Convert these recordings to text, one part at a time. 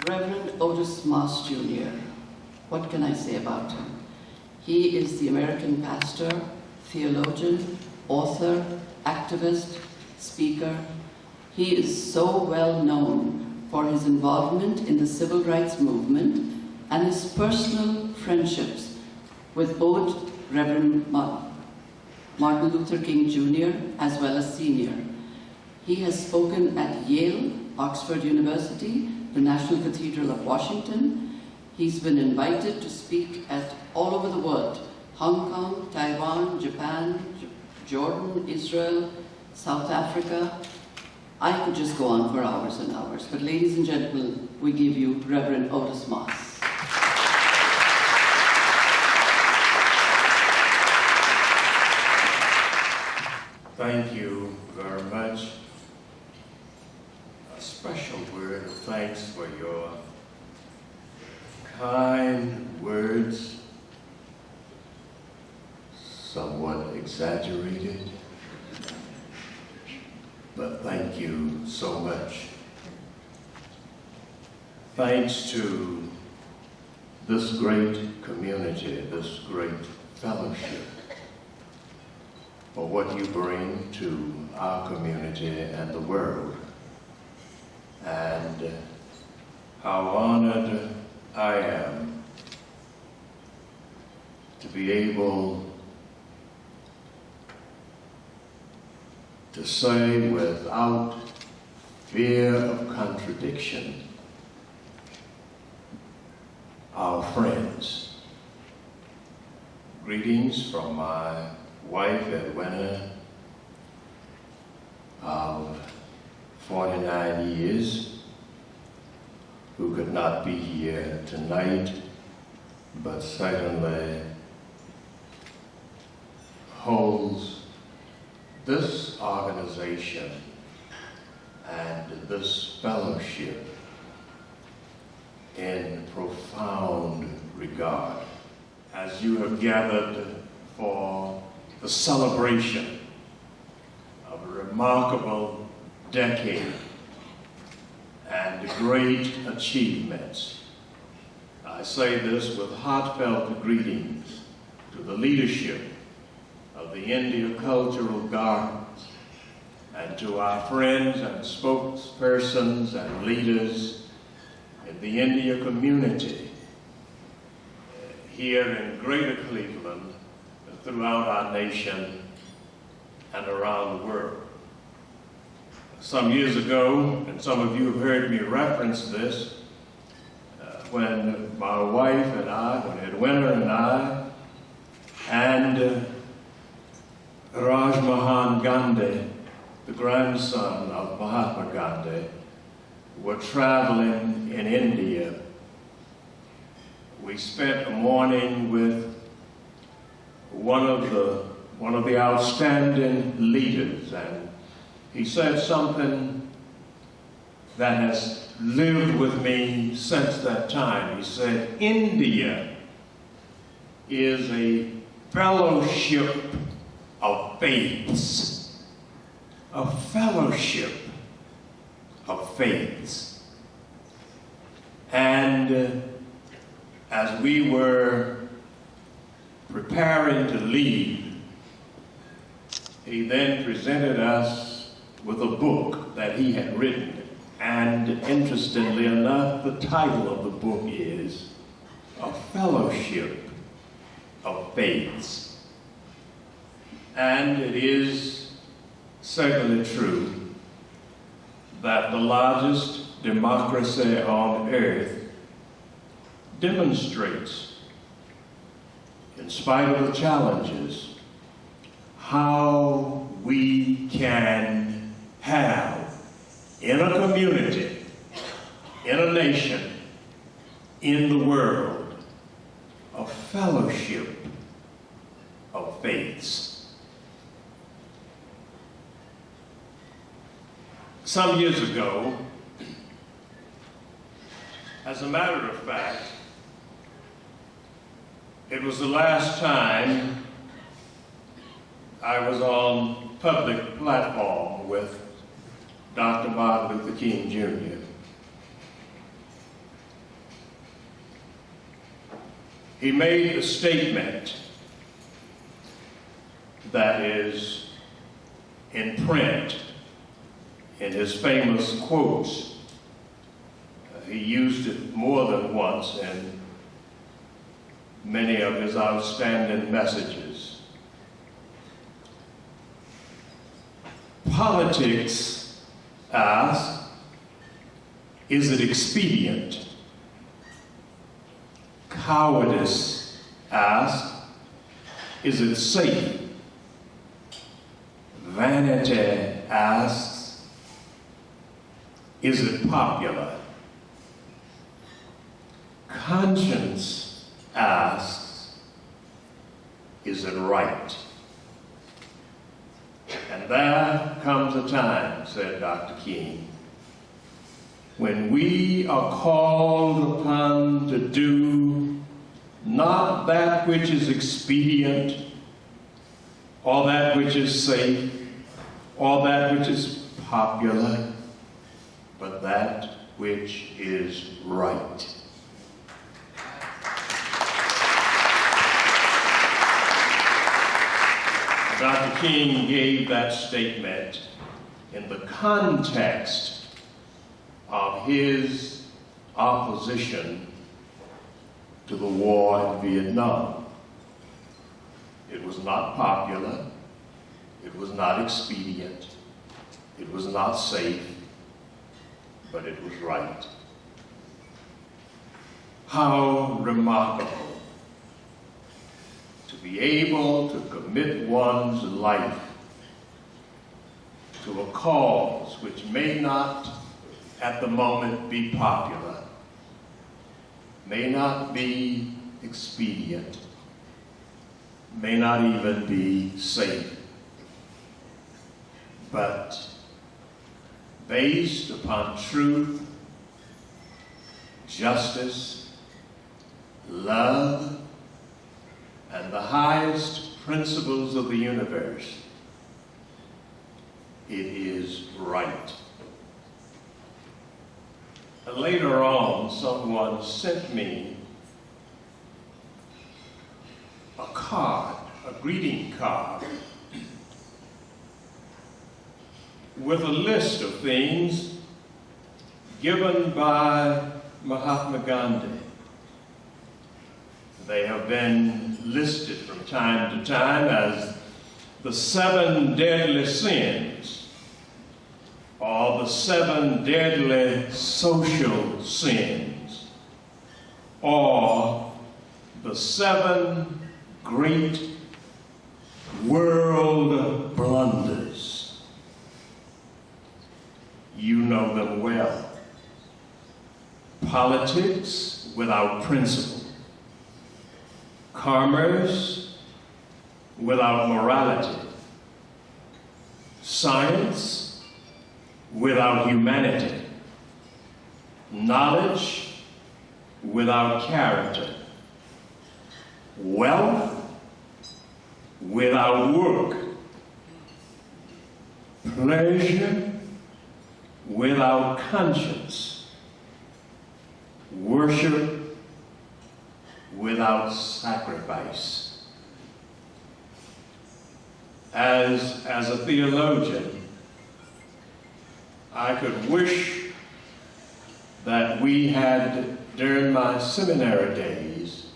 Reverend Otis Jr. What can I say about him? He is the American pastor, theologian, author, activist, speaker. He is so well known for his involvement in the civil rights movement and his personal friendships with both Reverend Martin Luther King Jr. as well as Sr. He has spoken at Yale, Oxford University, the National Cathedral of Washington. He's been invited to speak at all over the world: Hong Kong, Taiwan, Japan, Jordan, Israel, South Africa. I could just go on for hours and hours, but ladies and gentlemen, we give you Reverend Otis Moss. Thank you very much. A special word of thanks for your kind words, somewhat exaggerated, but thank you so much. Thanks to this great community, this great fellowship, for what you bring to our community and the world. And how honored I am to be able to say without fear of contradiction, our friends. Greetings from my wife, Edwina, of 49 years, who could not be here tonight, but certainly holds this organization and this fellowship in profound regard. As you have gathered for the celebration of a remarkable decade and great achievements, I say this with heartfelt greetings to the leadership of the India Cultural Gardens and to our friends and spokespersons and leaders in the India community here in Greater Cleveland, throughout our nation and around the world. Some years ago, and some of you have heard me reference this, when my wife and I, when Edwina and I, and Raj Mahan Gandhi, the grandson of Mahatma Gandhi, were traveling in India, we spent a morning with one of the outstanding leaders, and he said something that has lived with me since that time. He said, India is a fellowship of faiths, a fellowship of faiths. And as we were preparing to leave, he then presented us with a book that he had written. And interestingly enough, the title of the book is A Fellowship of Faiths. And it is certainly true that the largest democracy on earth demonstrates, in spite of the challenges, how we can have in a community, in a nation, in the world, a fellowship of faiths. Some years ago, as a matter of fact, it was the last time I was on public platform with Dr. Martin Luther King Jr. he made a statement that is in print in his famous quotes. He used it more than once in many of his outstanding messages. Politics asks, is it expedient? Cowardice asks, is it safe? Vanity asks, is it popular? Conscience asks, is it right? And there comes a time, said Dr. King, when we are called upon to do not that which is expedient, or that which is safe, or that which is popular, but that which is right. Dr. King gave that statement in the context of his opposition to the war in Vietnam. It was not popular, it was not expedient, it was not safe, but it was right. How remarkable to be able to commit one's life to a cause which may not at the moment be popular, may not be expedient, may not even be safe, but based upon truth, justice, love, and the highest principles of the universe, it is right. Later on, someone sent me a card, a greeting card, with a list of things given by Mahatma Gandhi. They have been listed from time to time as the 7 deadly sins, or the 7 deadly social sins, or the 7 great world blunders. You know them well. Politics without principle. Commerce without morality. Science without humanity. Knowledge without character. Wealth without work. Pleasure without conscience. Worship without sacrifice. As a theologian, I could wish that we had, during my seminary days,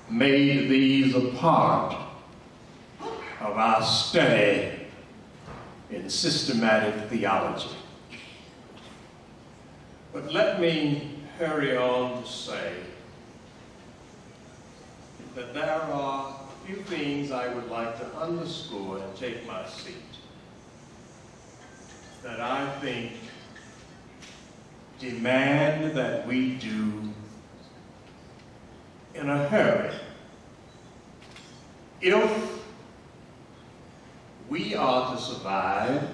made these a part of our study in systematic theology. But let me hurry on to say that there are a few things I would like to underscore and take my seat that I think demand that we do in a hurry if we are to survive,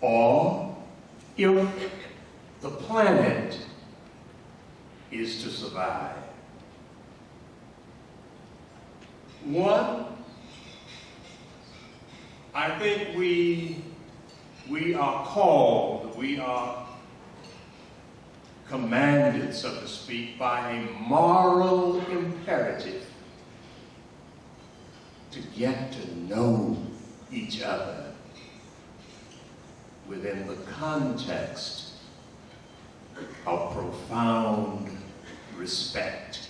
or if the planet is to survive. One, I think we are called, we are commanded, so to speak, by a moral imperative to get to know each other within the context of profound respect.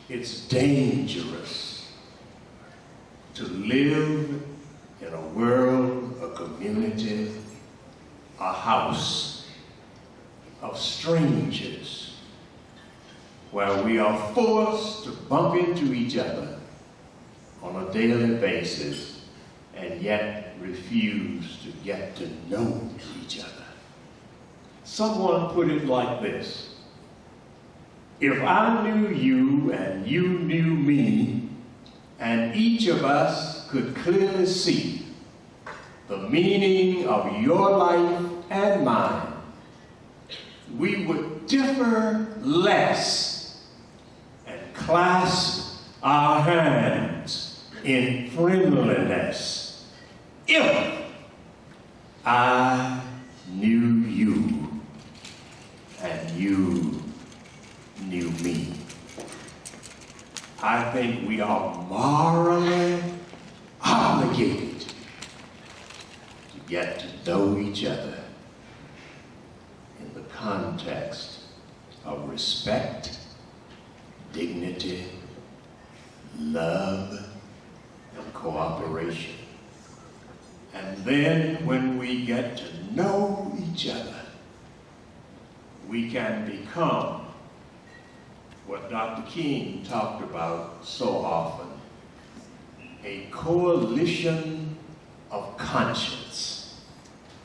It's dangerous to live in a world, a community, a house of strangers where we are forced to bump into each other on a daily basis and yet refuse to get to know each other. Someone put it like this: if I knew you and you knew me, and each of us could clearly see the meaning of your life and mine, we would differ less and clasp our hands in friendliness if I knew you and you knew me. I think we are morally obligated to get to know each other in the context of respect, dignity, love, and cooperation. And then when we get to know each other, we can become what Dr. King talked about so often, a coalition of conscience.